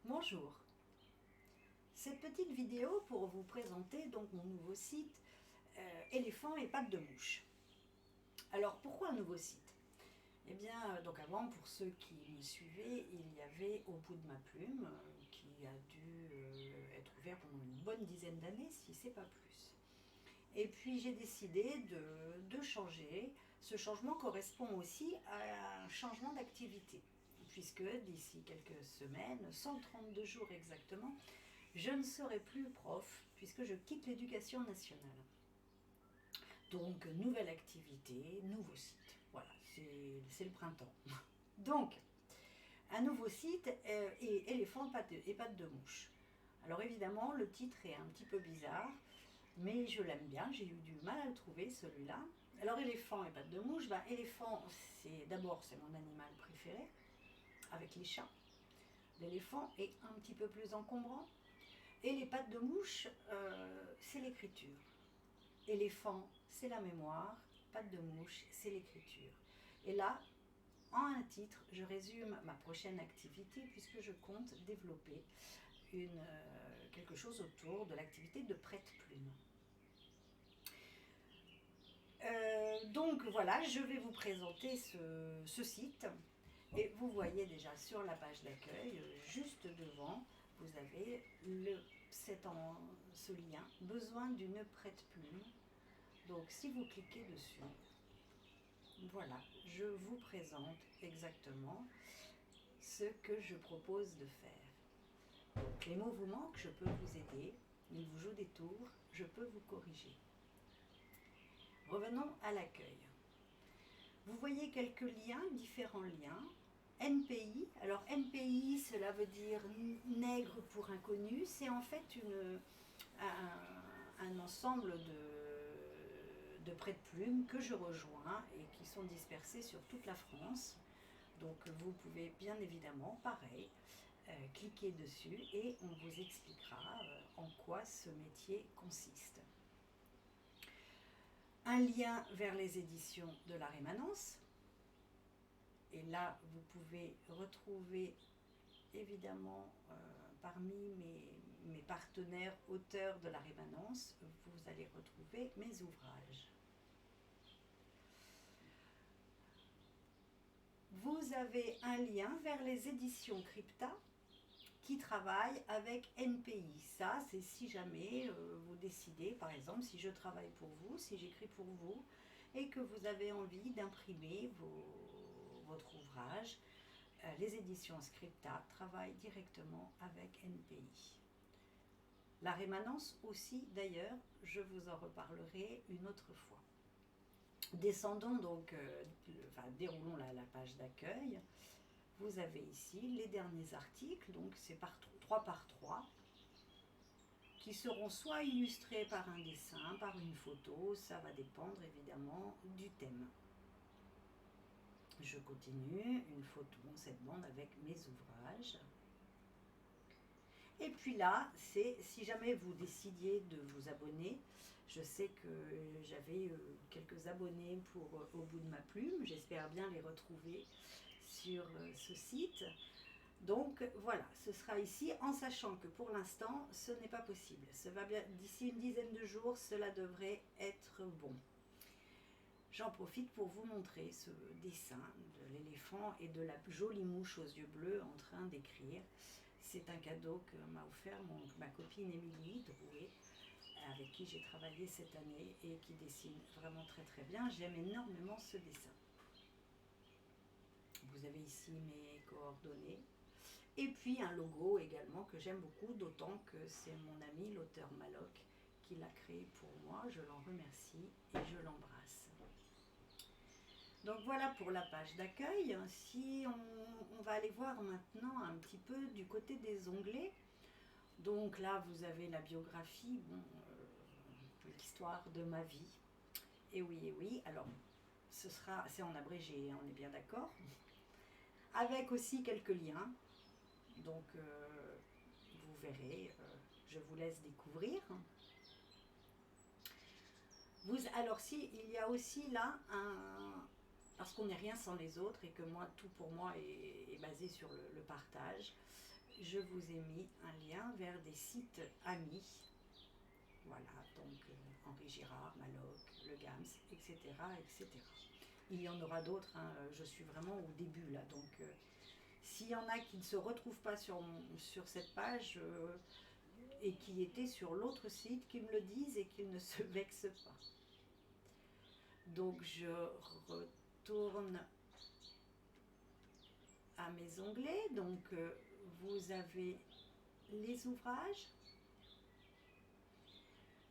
Bonjour, cette petite vidéo pour vous présenter donc mon nouveau site éléphant et pattes de mouche. Alors pourquoi un nouveau site? Eh bien donc avant, pour ceux qui me suivaient, il y avait Au bout de ma plume qui a dû être ouvert pendant une bonne dizaine d'années, si c'est pas plus. Et puis j'ai décidé de changer. Ce changement correspond aussi à un changement d'activité, puisque d'ici quelques semaines, 132 jours exactement, je ne serai plus prof puisque je quitte l'éducation nationale. Donc, nouvelle activité, nouveau site. Voilà, c'est le printemps. Donc, un nouveau site et éléphant et pattes de mouche. Alors évidemment, le titre est un petit peu bizarre, mais je l'aime bien, j'ai eu du mal à le trouver celui-là. Alors éléphant et pattes de mouche, éléphant, c'est mon animal préféré, avec les chats. L'éléphant est un petit peu plus encombrant. Et les pattes de mouche, c'est l'écriture. Éléphant, c'est la mémoire. Pattes de mouche, c'est l'écriture. Et là, en un titre, je résume ma prochaine activité puisque je compte développer quelque chose autour de l'activité de prête-plume. Donc voilà, je vais vous présenter ce site. Et vous voyez déjà sur la page d'accueil, juste devant, vous avez ce lien, besoin d'une prête-plume. Donc si vous cliquez dessus, voilà, je vous présente exactement ce que je propose de faire. Donc les mots vous manquent, je peux vous aider. Ils vous jouent des tours, je peux vous corriger. Revenons à l'accueil. Vous voyez quelques liens, différents liens. NPI, alors NPI cela veut dire nègre pour inconnu, c'est en fait un ensemble de prête-plumes que je rejoins et qui sont dispersés sur toute la France. Donc vous pouvez bien évidemment, pareil, cliquer dessus et on vous expliquera en quoi ce métier consiste. Un lien vers les éditions de la Rémanence. Et là, vous pouvez retrouver évidemment parmi mes partenaires auteurs de la Rémanence, vous allez retrouver mes ouvrages. Vous avez un lien vers les éditions Crypta qui travaillent avec NPI. Ça, c'est si jamais vous décidez, par exemple, si je travaille pour vous, si j'écris pour vous, et que vous avez envie d'imprimer votre ouvrage, les éditions Scripta travaillent directement avec NPI. La rémanence aussi, d'ailleurs, je vous en reparlerai une autre fois. Descendons donc, déroulons la page d'accueil. Vous avez ici les derniers articles, donc c'est 3 par 3, qui seront soit illustrés par un dessin, par une photo, ça va dépendre évidemment du thème. Je continue, une photo, cette bande avec mes ouvrages. Et puis là, c'est si jamais vous décidiez de vous abonner, je sais que j'avais quelques abonnés pour Au bout de ma plume, j'espère bien les retrouver sur ce site. Donc voilà, ce sera ici, en sachant que pour l'instant, ce n'est pas possible. D'ici une dizaine de jours, cela devrait être bon. J'en profite pour vous montrer ce dessin de l'éléphant et de la jolie mouche aux yeux bleus en train d'écrire. C'est un cadeau que m'a offert ma copine Émilie Drouet, avec qui j'ai travaillé cette année et qui dessine vraiment très très bien. J'aime énormément ce dessin. Vous avez ici mes coordonnées. Et puis un logo également que j'aime beaucoup, d'autant que c'est mon ami l'auteur Maloc qui l'a créé pour moi. Je l'en remercie et je l'embrasse. Donc voilà pour la page d'accueil. Si on va aller voir maintenant un petit peu du côté des onglets. Donc là vous avez la biographie, l'histoire de ma vie. Et oui, alors c'est en abrégé, on est bien d'accord. Avec aussi quelques liens. Donc vous verrez, je vous laisse découvrir. Alors si, il y a aussi là parce qu'on n'est rien sans les autres et que moi, tout pour moi est basé sur le partage, je vous ai mis un lien vers des sites amis. Voilà, donc Henri Girard, Maloc, Le Gams, etc., etc. Il y en aura d'autres, hein, je suis vraiment au début là, donc s'il y en a qui ne se retrouvent pas sur cette page et qui étaient sur l'autre site, qu'ils me le disent et qu'ils ne se vexent pas. Donc je retourne à mes onglets, donc vous avez les ouvrages.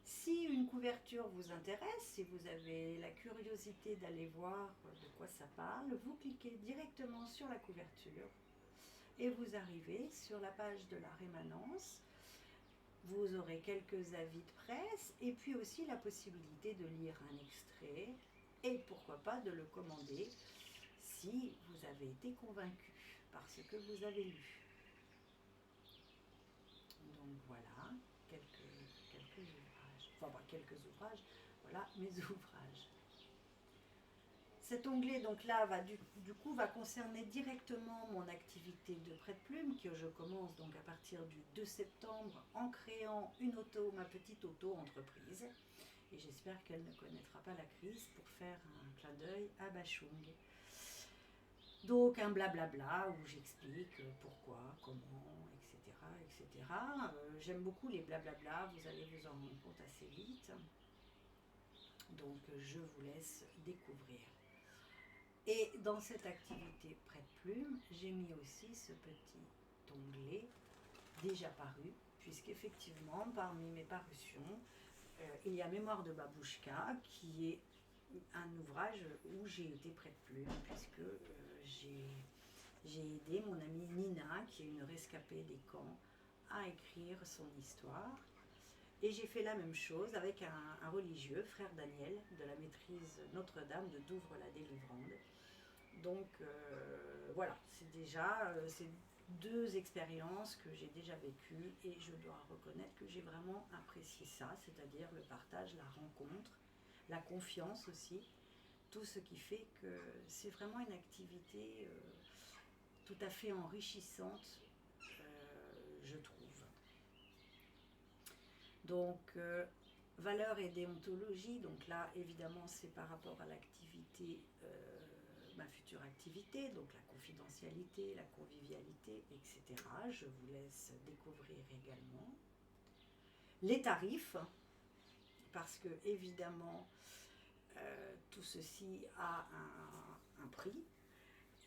Si une couverture vous intéresse, si vous avez la curiosité d'aller voir de quoi ça parle, vous cliquez directement sur la couverture et vous arrivez sur la page de la rémanence. Vous aurez quelques avis de presse et puis aussi la possibilité de lire un extrait et pourquoi pas de le commander si vous avez été convaincu par ce que vous avez lu. Donc voilà, quelques ouvrages, enfin pas quelques ouvrages, voilà mes ouvrages. Cet onglet donc là va du coup va concerner directement mon activité de prête-plume que je commence donc à partir du 2 septembre en créant ma petite auto-entreprise. Et j'espère qu'elle ne connaîtra pas la crise pour faire un clin d'œil à Bachung. Donc un blablabla où j'explique pourquoi, comment, etc. etc. J'aime beaucoup les blablabla, vous allez vous en rendre compte assez vite. Donc je vous laisse découvrir. Et dans cette activité prête-plume, j'ai mis aussi ce petit onglet déjà paru, puisqu'effectivement parmi mes parutions, il y a Mémoire de Babouchka qui est un ouvrage où j'ai été prête-plume, puisque j'ai aidé mon amie Nina, qui est une rescapée des camps, à écrire son histoire. Et j'ai fait la même chose avec un religieux, frère Daniel, de la maîtrise Notre-Dame de Douvres-la-Délivrande. Donc voilà, c'est déjà ces deux expériences que j'ai déjà vécues et je dois reconnaître que j'ai vraiment apprécié ça, c'est-à-dire le partage, la rencontre, la confiance aussi, tout ce qui fait que c'est vraiment une activité tout à fait enrichissante, je trouve. Donc, valeurs et déontologie, donc là, évidemment, c'est par rapport à l'activité, ma future activité, donc la confidentialité, la convivialité, etc. Je vous laisse découvrir également. Les tarifs, parce que, évidemment, tout ceci a un prix,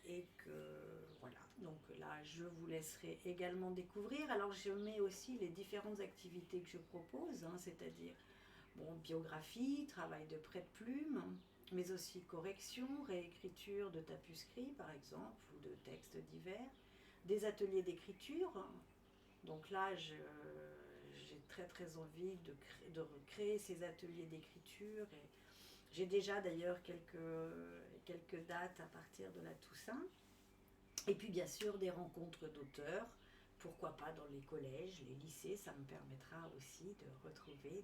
et que voilà, donc là je vous laisserai également découvrir. Alors je mets aussi les différentes activités que je propose, hein, c'est-à-dire bon, biographie, travail de prête-plume, mais aussi correction, réécriture de tapuscrits par exemple, ou de textes divers, des ateliers d'écriture. Donc là j'ai très envie de recréer ces ateliers d'écriture et j'ai déjà d'ailleurs quelques dates à partir de la Toussaint. Et puis bien sûr des rencontres d'auteurs, pourquoi pas dans les collèges, les lycées, ça me permettra aussi de retrouver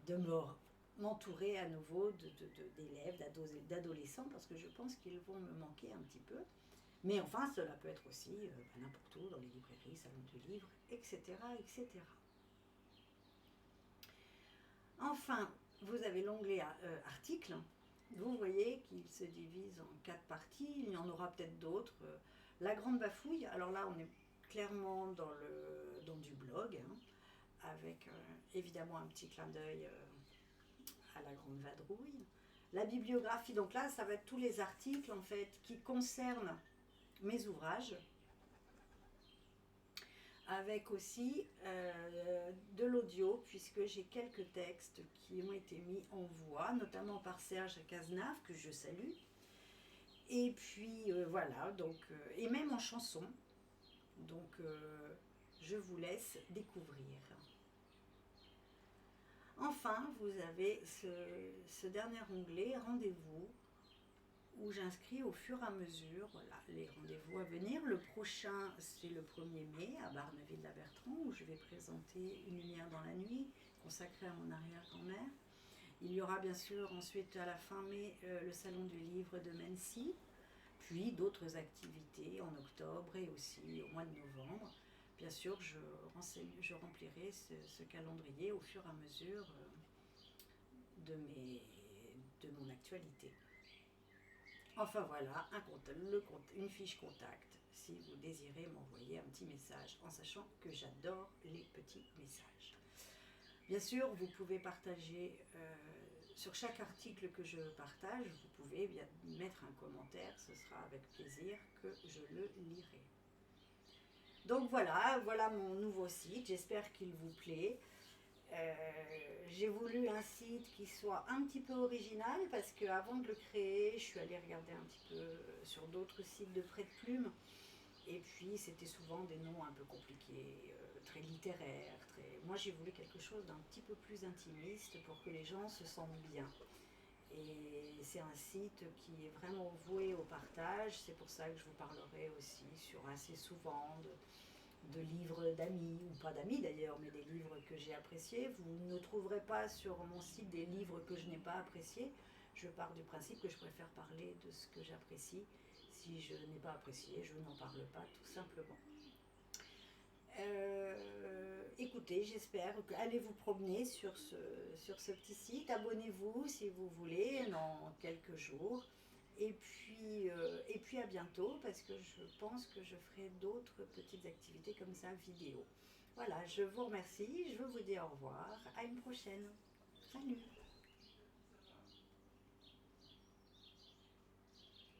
de m'entourer à nouveau d'élèves, d'adolescents, parce que je pense qu'ils vont me manquer un petit peu. Mais enfin, cela peut être aussi n'importe où, dans les librairies, salons du livre, etc., etc. Enfin, vous avez l'onglet articles. Vous voyez qu'il se divise en 4 parties. Il y en aura peut-être d'autres. La grande bafouille, alors là, on est clairement dans du blog, hein, avec évidemment un petit clin d'œil à la grande vadrouille. La bibliographie, donc là, ça va être tous les articles en fait qui concernent mes ouvrages, avec aussi de l'audio, puisque j'ai quelques textes qui ont été mis en voix, notamment par Serge Cazenave, que je salue. Et puis voilà, donc, et même en chanson. Donc je vous laisse découvrir. Enfin, vous avez ce dernier onglet, rendez-vous, où j'inscris au fur et à mesure voilà, les rendez-vous à venir. Le prochain, c'est le 1er mai à Barneville-la-Bertrand, où je vais présenter Une lumière dans la nuit, consacrée à mon arrière-grand-mère. Il y aura bien sûr ensuite à la fin mai le salon du livre de Mency, puis d'autres activités en octobre et aussi au mois de novembre. Bien sûr, je remplirai ce calendrier au fur et à mesure de mon actualité. Enfin voilà, une fiche contact si vous désirez m'envoyer un petit message, en sachant que j'adore les petits messages. Bien sûr, vous pouvez partager sur chaque article que je partage, vous pouvez bien mettre un commentaire, ce sera avec plaisir que je le lirai. Donc voilà mon nouveau site, j'espère qu'il vous plaît. J'ai voulu un site qui soit un petit peu original parce qu'avant de le créer, je suis allée regarder un petit peu sur d'autres sites de prêt de plumes. Et puis c'était souvent des noms un peu compliqués, très littéraires. Moi j'ai voulu quelque chose d'un petit peu plus intimiste pour que les gens se sentent bien. Et c'est un site qui est vraiment voué au partage. C'est pour ça que je vous parlerai aussi sur assez souvent de livres d'amis, ou pas d'amis d'ailleurs, mais des livres que j'ai appréciés. Vous ne trouverez pas sur mon site des livres que je n'ai pas appréciés. Je pars du principe que je préfère parler de ce que j'apprécie. Si je n'ai pas apprécié, je n'en parle pas, tout simplement. Écoutez, j'espère que allez vous promener sur ce petit site. Abonnez-vous si vous voulez dans quelques jours. Et puis à bientôt parce que je pense que je ferai d'autres petites activités comme ça, vidéo. Voilà, je vous remercie, je vous dis au revoir, à une prochaine. Salut!